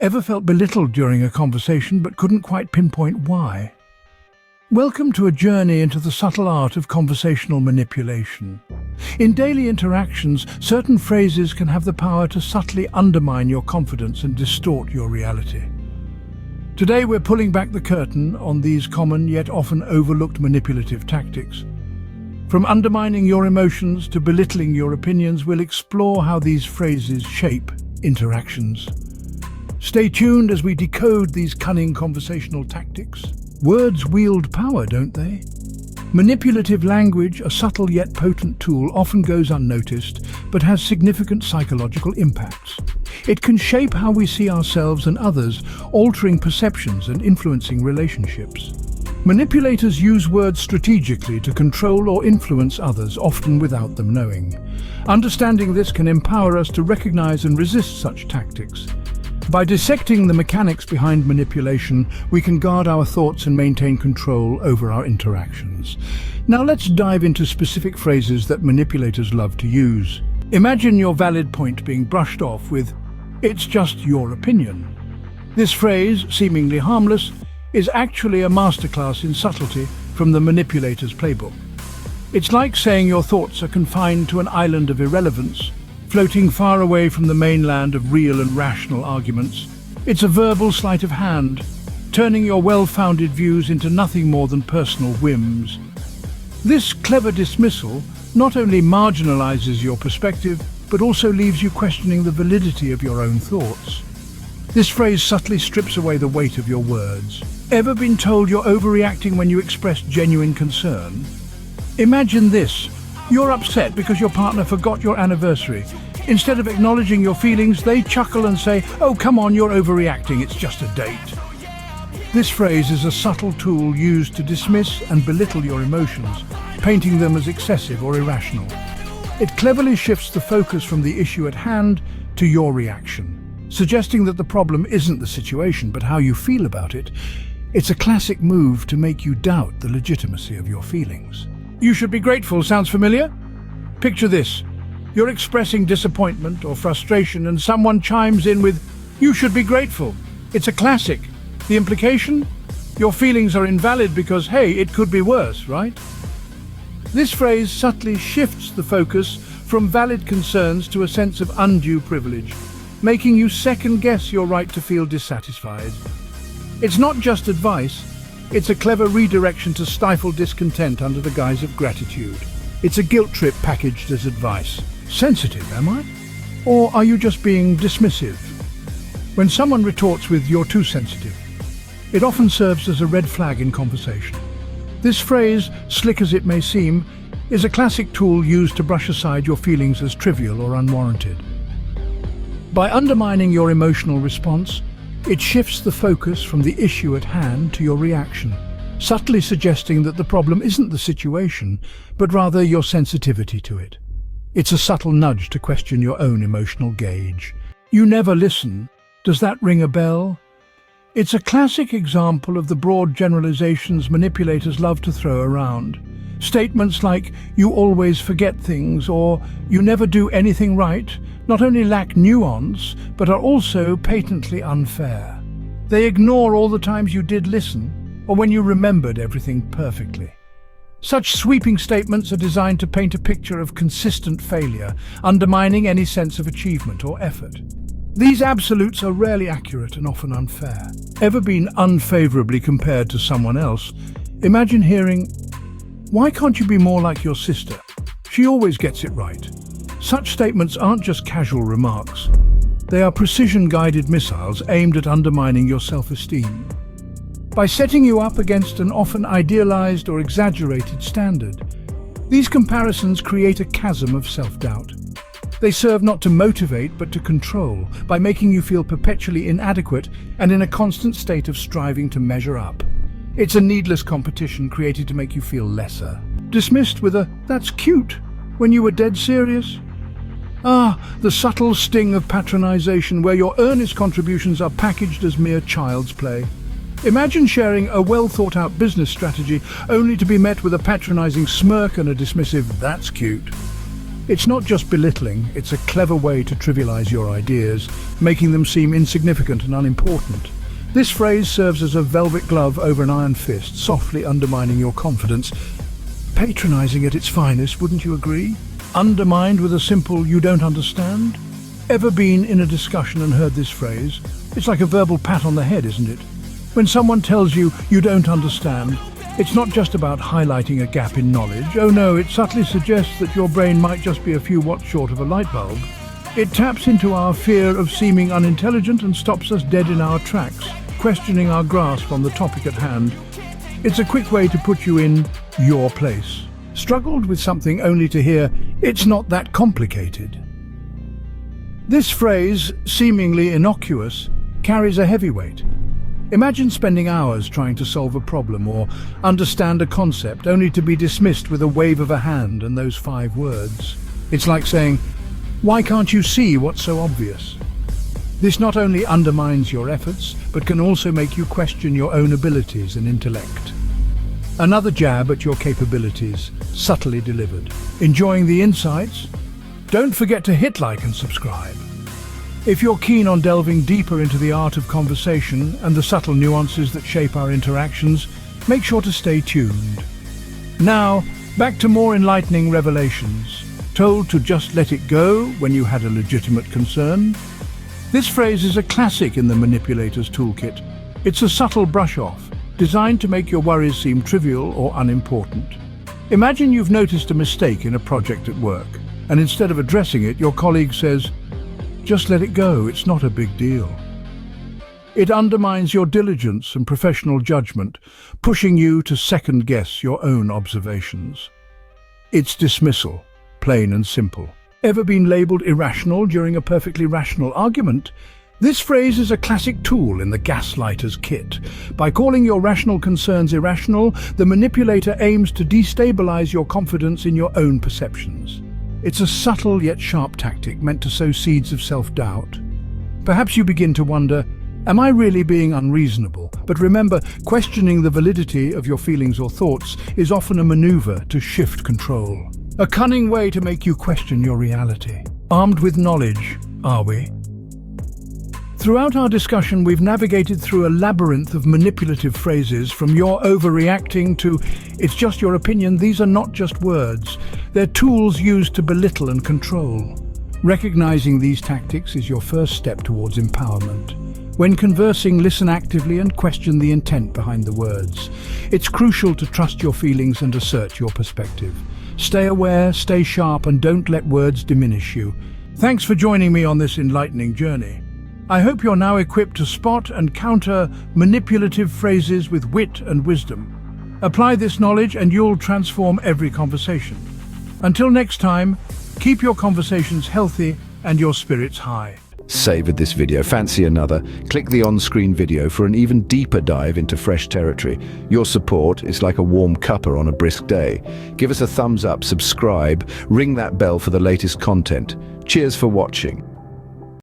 Ever felt belittled during a conversation but couldn't quite pinpoint why? Welcome to a journey into the subtle art of conversational manipulation. In daily interactions, certain phrases can have the power to subtly undermine your confidence and distort your reality. Today we're pulling back the curtain on these common yet often overlooked manipulative tactics. From undermining your emotions to belittling your opinions, we'll explore how these phrases shape interactions. Stay tuned as we decode these cunning conversational tactics. Words wield power, don't they? Manipulative language, a subtle yet potent tool, often goes unnoticed, but has significant psychological impacts. It can shape how we see ourselves and others, altering perceptions and influencing relationships. Manipulators use words strategically to control or influence others, often without them knowing. Understanding this can empower us to recognize and resist such tactics. By dissecting the mechanics behind manipulation, we can guard our thoughts and maintain control over our interactions. Now let's dive into specific phrases that manipulators love to use. Imagine your valid point being brushed off with, "It's just your opinion." This phrase, seemingly harmless, is actually a masterclass in subtlety from the manipulator's playbook. It's like saying your thoughts are confined to an island of irrelevance, floating far away from the mainland of real and rational arguments. It's a verbal sleight of hand, turning your well-founded views into nothing more than personal whims. This clever dismissal not only marginalizes your perspective, but also leaves you questioning the validity of your own thoughts. This phrase subtly strips away the weight of your words. Ever been told you're overreacting when you express genuine concern? Imagine this. You're upset because your partner forgot your anniversary. Instead of acknowledging your feelings, they chuckle and say, "Oh, come on, you're overreacting, it's just a date." This phrase is a subtle tool used to dismiss and belittle your emotions, painting them as excessive or irrational. It cleverly shifts the focus from the issue at hand to your reaction, suggesting that the problem isn't the situation, but how you feel about it. It's a classic move to make you doubt the legitimacy of your feelings. "You should be grateful" sounds familiar? Picture this. You're expressing disappointment or frustration and someone chimes in with, "You should be grateful." It's a classic. The implication? Your feelings are invalid because, hey, it could be worse, right? This phrase subtly shifts the focus from valid concerns to a sense of undue privilege, making you second-guess your right to feel dissatisfied. It's not just advice. It's a clever redirection to stifle discontent under the guise of gratitude. It's a guilt trip packaged as advice. Sensitive, am I? Or are you just being dismissive? When someone retorts with, "You're too sensitive," it often serves as a red flag in conversation. This phrase, slick as it may seem, is a classic tool used to brush aside your feelings as trivial or unwarranted. By undermining your emotional response, it shifts the focus from the issue at hand to your reaction, subtly suggesting that the problem isn't the situation, but rather your sensitivity to it. It's a subtle nudge to question your own emotional gauge. "You never listen." Does that ring a bell? It's a classic example of the broad generalizations manipulators love to throw around. Statements like, "You always forget things," or "You never do anything right," not only lack nuance, but are also patently unfair. They ignore all the times you did listen, or when you remembered everything perfectly. Such sweeping statements are designed to paint a picture of consistent failure, undermining any sense of achievement or effort. These absolutes are rarely accurate and often unfair. Ever been unfavorably compared to someone else? Imagine hearing, "Why can't you be more like your sister? She always gets it right." Such statements aren't just casual remarks. They are precision-guided missiles aimed at undermining your self-esteem. By setting you up against an often idealized or exaggerated standard, these comparisons create a chasm of self-doubt. They serve not to motivate but to control, by making you feel perpetually inadequate and in a constant state of striving to measure up. It's a needless competition created to make you feel lesser. Dismissed with a, "That's cute," when you were dead serious. The subtle sting of patronization, where your earnest contributions are packaged as mere child's play. Imagine sharing a well-thought-out business strategy only to be met with a patronizing smirk and a dismissive, "That's cute." It's not just belittling, it's a clever way to trivialize your ideas, making them seem insignificant and unimportant. This phrase serves as a velvet glove over an iron fist, softly undermining your confidence. Patronizing at its finest, wouldn't you agree? Undermined with a simple "you don't understand"? Ever been in a discussion and heard this phrase? It's like a verbal pat on the head, isn't it? When someone tells you you don't understand, it's not just about highlighting a gap in knowledge. Oh no, it subtly suggests that your brain might just be a few watts short of a light bulb. It taps into our fear of seeming unintelligent and stops us dead in our tracks, questioning our grasp on the topic at hand. It's a quick way to put you in your place. Struggled with something only to hear, "It's not that complicated." This phrase, seemingly innocuous, carries a heavy weight. Imagine spending hours trying to solve a problem or understand a concept only to be dismissed with a wave of a hand and those 5 words. It's like saying, "Why can't you see what's so obvious?" This not only undermines your efforts, but can also make you question your own abilities and intellect. Another jab at your capabilities, subtly delivered. Enjoying the insights? Don't forget to hit like and subscribe. If you're keen on delving deeper into the art of conversation and the subtle nuances that shape our interactions, make sure to stay tuned. Now, back to more enlightening revelations. Told to just let it go when you had a legitimate concern? This phrase is a classic in the Manipulators toolkit. It's a subtle brush-off, designed to make your worries seem trivial or unimportant. Imagine you've noticed a mistake in a project at work, and instead of addressing it, your colleague says, "Just let it go, it's not a big deal." It undermines your diligence and professional judgment, pushing you to second-guess your own observations. It's dismissal, plain and simple. Ever been labelled irrational during a perfectly rational argument? This phrase is a classic tool in the gaslighter's kit. By calling your rational concerns irrational, the manipulator aims to destabilize your confidence in your own perceptions. It's a subtle yet sharp tactic meant to sow seeds of self-doubt. Perhaps you begin to wonder, am I really being unreasonable? But remember, questioning the validity of your feelings or thoughts is often a maneuver to shift control. A cunning way to make you question your reality. Armed with knowledge, are we? Throughout our discussion, we've navigated through a labyrinth of manipulative phrases, from "you're overreacting" to "it's just your opinion." These are not just words. They're tools used to belittle and control. Recognizing these tactics is your first step towards empowerment. When conversing, listen actively and question the intent behind the words. It's crucial to trust your feelings and assert your perspective. Stay aware, stay sharp, and don't let words diminish you. Thanks for joining me on this enlightening journey. I hope you're now equipped to spot and counter manipulative phrases with wit and wisdom. Apply this knowledge and you'll transform every conversation. Until next time, keep your conversations healthy and your spirits high. Savored this video? Fancy another? Click the on-screen video for an even deeper dive into fresh territory. Your support is like a warm cuppa on a brisk day. Give us a thumbs up, subscribe, ring that bell for the latest content. Cheers for watching.